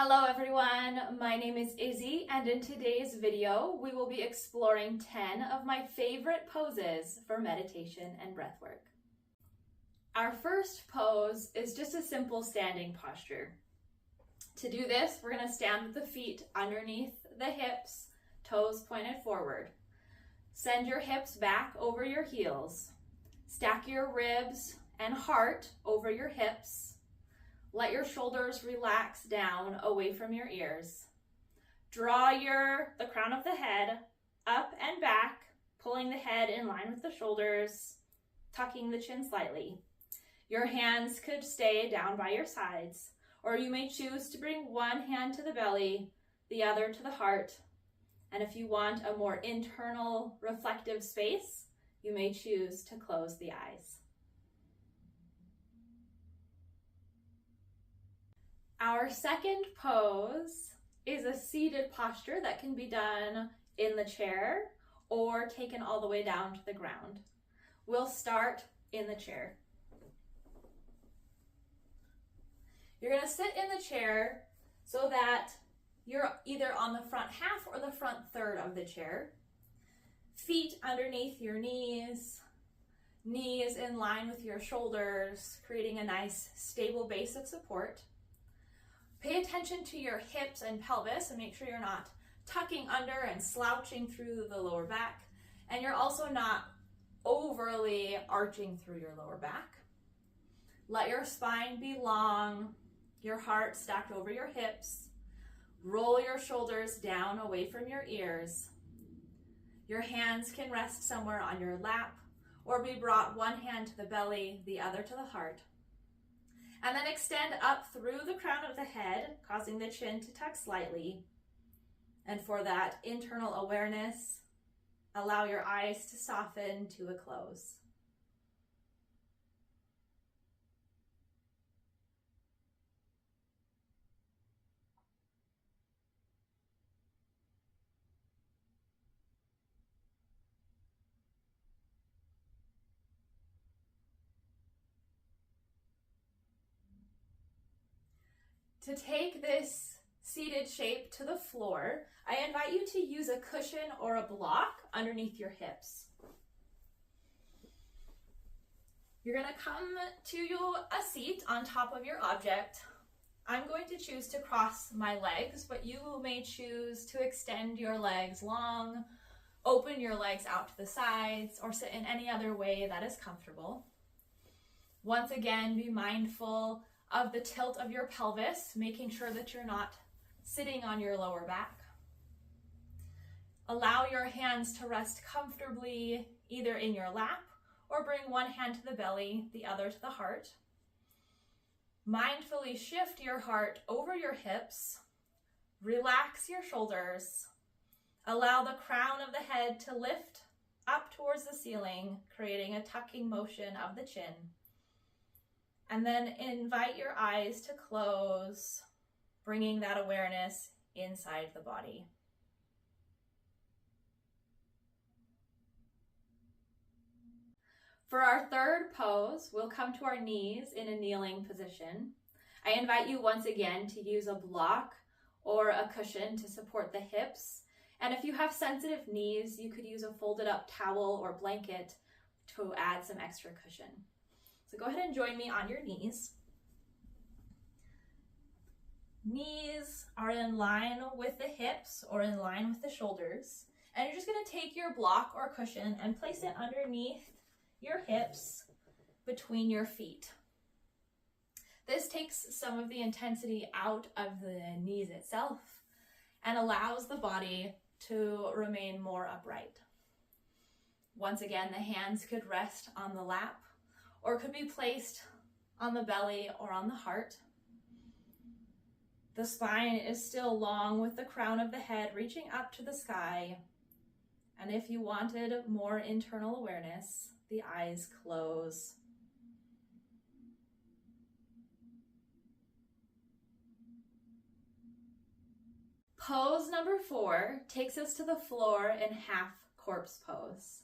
Hello everyone, my name is Izzy, and in today's video we will be exploring 10 of my favorite poses for meditation and breathwork. Our first pose is just a simple standing posture. To do this, we're going to stand with the feet underneath the hips, toes pointed forward. Send your hips back over your heels. Stack your ribs and heart over your hips. Let your shoulders relax down away from your ears. Draw the crown of the head up and back, pulling the head in line with the shoulders, tucking the chin slightly. Your hands could stay down by your sides, or you may choose to bring one hand to the belly, the other to the heart. And if you want a more internal, reflective space, you may choose to close the eyes. Our second pose is a seated posture that can be done in the chair or taken all the way down to the ground. We'll start in the chair. You're going to sit in the chair so that you're either on the front half or the front third of the chair. Feet underneath your knees, knees in line with your shoulders, creating a nice stable base of support. Pay attention to your hips and pelvis and make sure you're not tucking under and slouching through the lower back. And you're also not overly arching through your lower back. Let your spine be long, your heart stacked over your hips. Roll your shoulders down away from your ears. Your hands can rest somewhere on your lap or be brought one hand to the belly, the other to the heart. And then extend up through the crown of the head, causing the chin to tuck slightly. And for that internal awareness, allow your eyes to soften to a close. To take this seated shape to the floor, I invite you to use a cushion or a block underneath your hips. You're going to come to a seat on top of your object. I'm going to choose to cross my legs, but you may choose to extend your legs long, open your legs out to the sides, or sit in any other way that is comfortable. Once again, be mindful of the tilt of your pelvis, making sure that you're not sitting on your lower back. Allow your hands to rest comfortably either in your lap or bring one hand to the belly, the other to the heart. Mindfully shift your heart over your hips. Relax your shoulders. Allow the crown of the head to lift up towards the ceiling, creating a tucking motion of the chin. And then invite your eyes to close, bringing that awareness inside the body. For our third pose, we'll come to our knees in a kneeling position. I invite you once again to use a block or a cushion to support the hips. And if you have sensitive knees, you could use a folded up towel or blanket to add some extra cushion. So go ahead and join me on your knees. Knees are in line with the hips or in line with the shoulders. And you're just going to take your block or cushion and place it underneath your hips between your feet. This takes some of the intensity out of the knees itself and allows the body to remain more upright. Once again, the hands could rest on the lap or could be placed on the belly or on the heart. The spine is still long with the crown of the head reaching up to the sky. And if you wanted more internal awareness, the eyes close. Pose number 4 takes us to the floor in half corpse pose.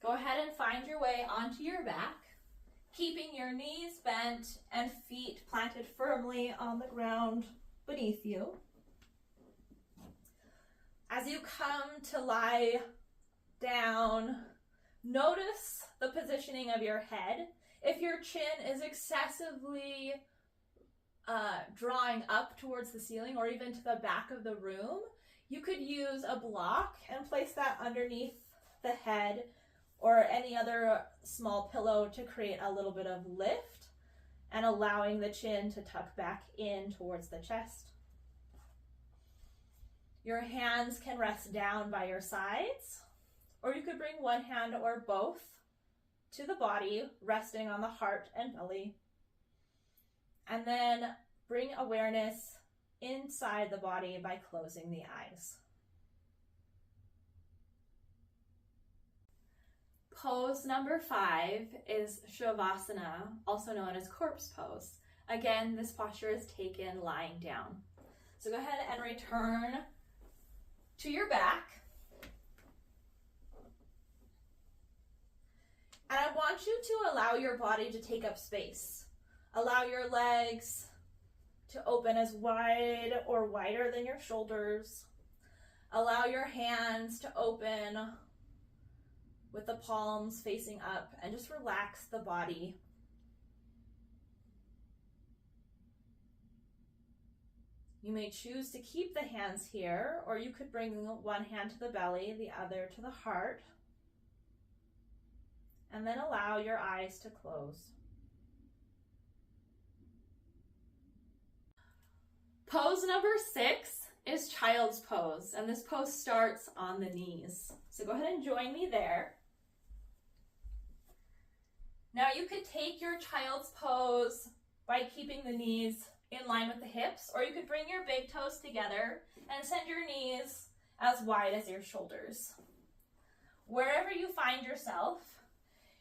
Go ahead and find your way onto your back, keeping your knees bent and feet planted firmly on the ground. beneath you. As you come to lie down, notice the positioning of your head. If your chin is excessively drawing up towards the ceiling or even to the back of the room, you could use a block and place that underneath the head or any other small pillow to create a little bit of lift and allowing the chin to tuck back in towards the chest. Your hands can rest down by your sides, or you could bring one hand or both to the body, resting on the heart and belly. And then bring awareness inside the body by closing the eyes. Pose number 5 is Savasana, also known as corpse pose. Again, this posture is taken lying down. So go ahead and return to your back. And I want you to allow your body to take up space. Allow your legs to open as wide or wider than your shoulders. Allow your hands to open with the palms facing up, and just relax the body. You may choose to keep the hands here, or you could bring one hand to the belly, the other to the heart, and then allow your eyes to close. Pose number 6 is child's pose, and this pose starts on the knees. So go ahead and join me there. Now you could take your child's pose by keeping the knees in line with the hips, or you could bring your big toes together and send your knees as wide as your shoulders. Wherever you find yourself,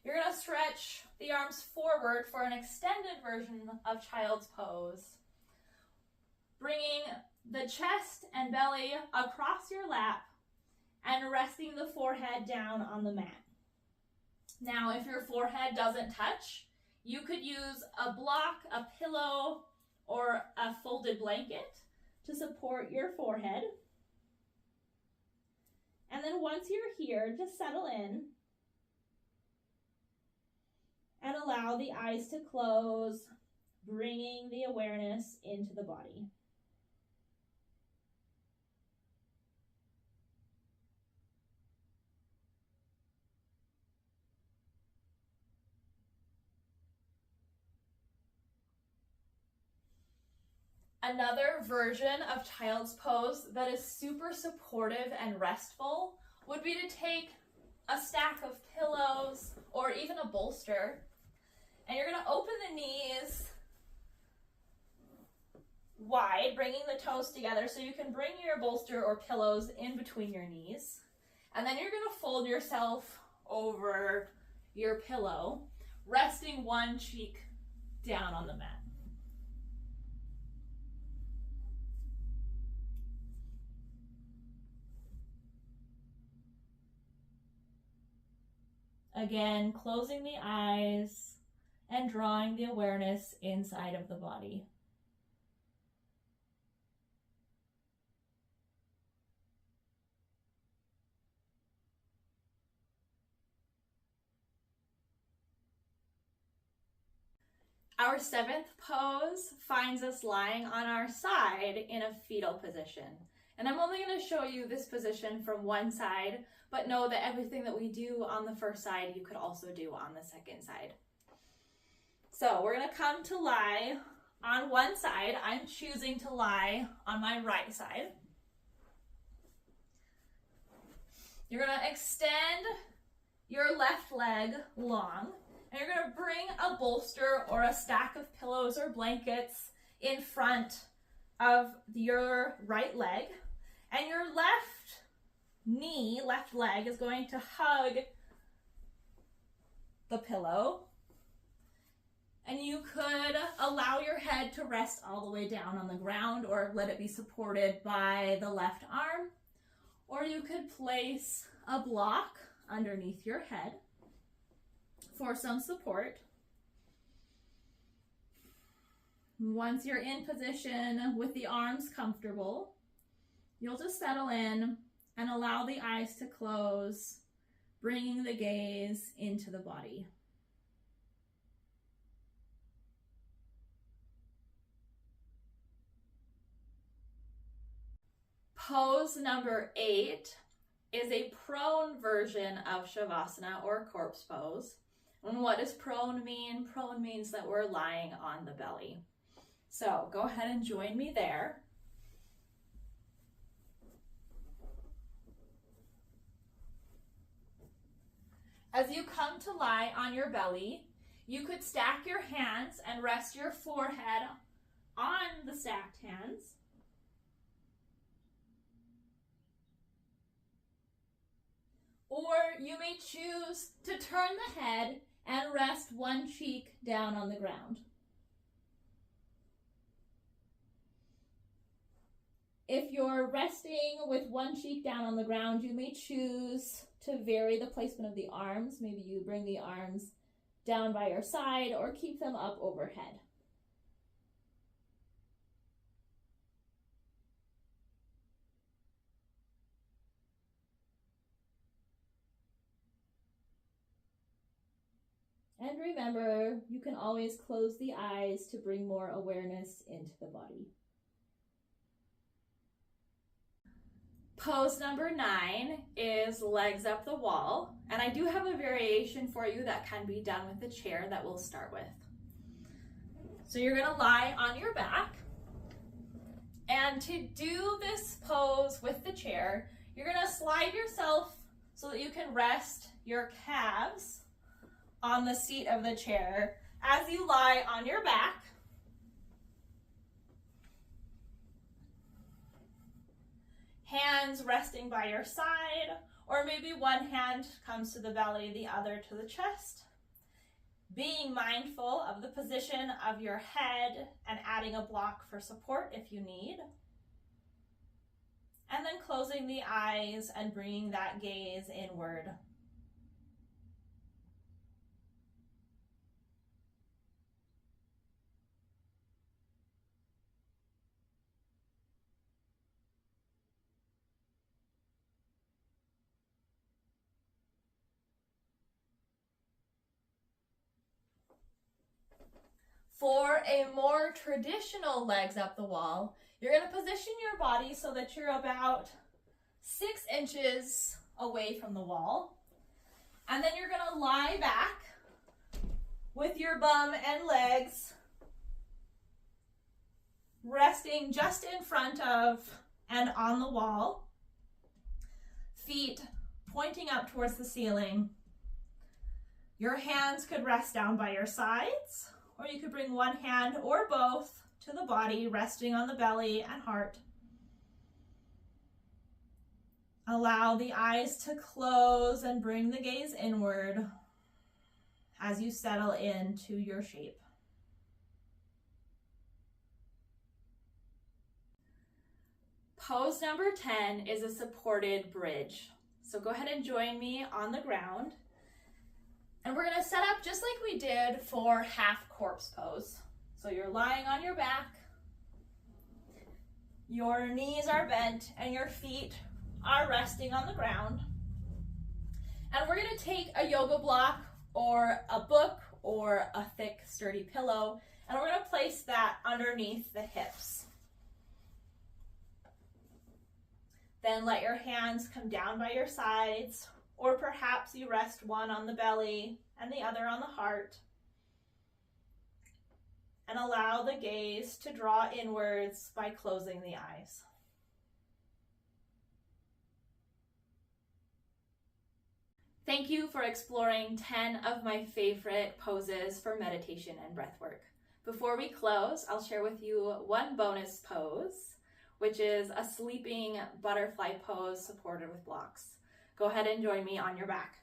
you're going to stretch the arms forward for an extended version of child's pose, bringing the chest and belly across your lap and resting the forehead down on the mat. Now, if your forehead doesn't touch, you could use a block, a pillow, or a folded blanket to support your forehead. And then once you're here, just settle in and allow the eyes to close, bringing the awareness into the body. Another version of child's pose that is super supportive and restful would be to take a stack of pillows or even a bolster, and you're going to open the knees wide, bringing the toes together so you can bring your bolster or pillows in between your knees. And then you're going to fold yourself over your pillow, resting one cheek down on the mat. Again, closing the eyes and drawing the awareness inside of the body. Our 7th pose finds us lying on our side in a fetal position. And I'm only going to show you this position from one side, but know that everything that we do on the first side, you could also do on the second side. So we're going to come to lie on one side. I'm choosing to lie on my right side. You're going to extend your left leg long, and you're going to bring a bolster or a stack of pillows or blankets in front of your right leg, and your left leg is going to hug the pillow, and you could allow your head to rest all the way down on the ground or let it be supported by the left arm, or you could place a block underneath your head for some support. Once you're in position with the arms comfortable, you'll just settle in and allow the eyes to close, bringing the gaze into the body. Pose number 8 is a prone version of Savasana or corpse pose. And what does prone mean? Prone means that we're lying on the belly. So go ahead and join me there. As you come to lie on your belly, you could stack your hands and rest your forehead on the stacked hands. Or you may choose to turn the head and rest one cheek down on the ground. If you're resting with one cheek down on the ground, you may choose to vary the placement of the arms. Maybe you bring the arms down by your side or keep them up overhead. And remember, you can always close the eyes to bring more awareness into the body. Pose number 9 is legs up the wall, and I do have a variation for you that can be done with the chair that we'll start with. So you're going to lie on your back, and to do this pose with the chair, you're going to slide yourself so that you can rest your calves on the seat of the chair as you lie on your back. Hands resting by your side, or maybe one hand comes to the belly, the other to the chest. Being mindful of the position of your head and adding a block for support if you need. And then closing the eyes and bringing that gaze inward. For a more traditional legs up the wall, you're going to position your body so that you're about 6 inches away from the wall. And then you're going to lie back with your bum and legs resting just in front of and on the wall. Feet pointing up towards the ceiling. Your hands could rest down by your sides, or you could bring one hand or both to the body, resting on the belly and heart. Allow the eyes to close and bring the gaze inward as you settle into your shape. Pose number 10 is a supported bridge. So go ahead and join me on the ground. And we're going to set up just like we did for half corpse pose. So you're lying on your back, your knees are bent, and your feet are resting on the ground. And we're going to take a yoga block or a book or a thick, sturdy pillow, and we're going to place that underneath the hips. Then let your hands come down by your sides, or perhaps you rest one on the belly and the other on the heart. And allow the gaze to draw inwards by closing the eyes. Thank you for exploring 10 of my favorite poses for meditation and breathwork. Before we close, I'll share with you one bonus pose, which is a sleeping butterfly pose supported with blocks. Go ahead and join me on your back.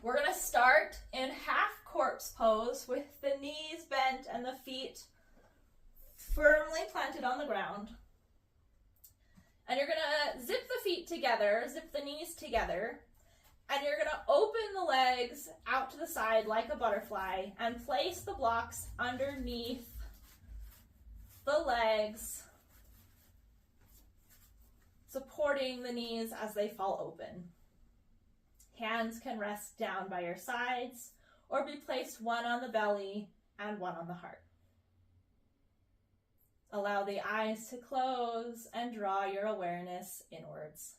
We're going to start in half corpse pose with the knees bent and the feet firmly planted on the ground. And you're going to zip the feet together, zip the knees together, And you're going to open the legs out to the side like a butterfly and place the blocks underneath the legs, supporting the knees as they fall open. Hands can rest down by your sides or be placed one on the belly and one on the heart. Allow the eyes to close and draw your awareness inwards.